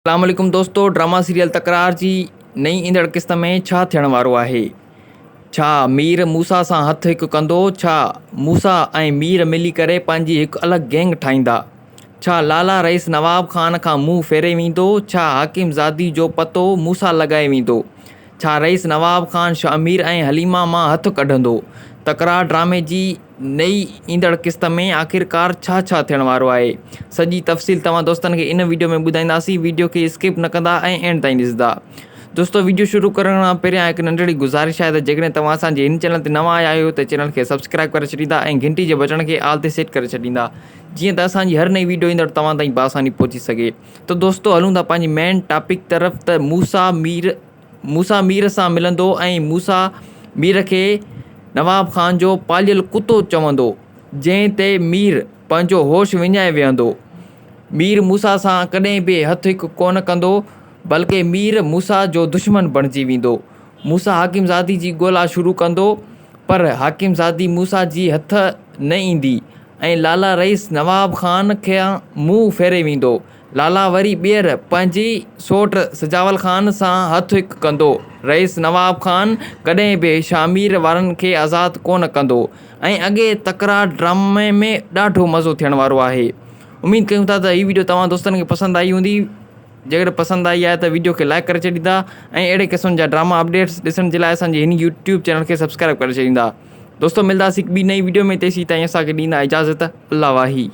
अस्सलामुअलैकुम दोस्तों, drama serial तकरार जी नई ईंदड़ क़िस्त में छा थियण वारो आहे? छा मीर मूसा सां हथ हिकु कंदो? छा मूसा ऐं मीर मिली करे पंहिंजी हिकु अलॻि गैंग ठाहींदा? छा लाला रईस नवाब ख़ान खां मुंहुं फेरे वेंदो? छा हाकिम ज़ादी जो पतो मूसा लॻाए वेंदो? छा रईस नवाब ख़ान शामिर ऐं हलीमा मां हथु कढंदो? तकरार ड्रामे जी नई ईंदड़ क़िस्त में आख़िरकार छा थियण वारो आहे? सॼी तफ़सील तव्हां दोस्तनि खे इन वीडियो में ॿुधाईंदासीं। वीडियो खे स्किप न कंदा ऐं एंड ताईं ॾिसंदा। दोस्तों, वीडियो शुरू करण खां पहिरियां हिकु नंढड़ी गुज़ारिश आहे त जेकॾहिं तव्हां असांजे हिन चैनल ते नवां आया आहियो त चैनल खे सब्सक्राइब करे छॾींदा ऐं घंटी जे बटण खे आल ते सेट करे छॾींदा, जीअं त असांजी हर नई वीडियो ईंदड़ तव्हां ताईं बासानी पहुची सघे। त दोस्तों, हलूं था पंहिंजी मेन टॉपिक तरफ़। त मूसा मीर सां मिलंदो ऐं मूसा मीर खे नवाब ख़ान जो पालियल कुतो चवंदो, जंहिं ते मीर पंहिंजो होश विञाए वेहंदो। मीर मूसा सां कॾहिं बि हथु हिकु कोन कंदो, बल्कि मीर मूसा जो दुश्मन बणिजी वेंदो। मूसा हाकिम ज़ादी जी ॻोल्हा शुरू कंदो, पर हाकिम ज़ादी मूसा जी हथ न ईंदी ऐं लाला रईस नवाब ख़ान खे मुंहुं फेरे वेंदो। लाला वरी ॿीहर पंहिंजी सोट सजावल ख़ान सां हथु हिकु कंदो। रईस नवाब ख़ान कॾहिं बि शामिर वारनि खे आज़ादु कोन कंदो ऐं अॻे तकरार ड्रामे में ॾाढो मज़ो थियण वारो आहे। उमेद कयूं था त हीअ वीडियो तव्हां दोस्तनि खे पसंदि आई हूंदी। जेकर पसंदि आई आहे त वीडियो खे लाइक करे छॾींदा ऐं अहिड़े क़िस्म जा ड्रामा अपडेट्स ॾिसण जे लाइ असांजे हिन यूट्यूब चैनल खे सब्सक्राइब करे छॾींदा। दोस्तों, मिलंदासीं ॿी नई वीडियो में। तेसीं ताईं असांखे ॾींदा इजाज़त। अल्लाह वाही।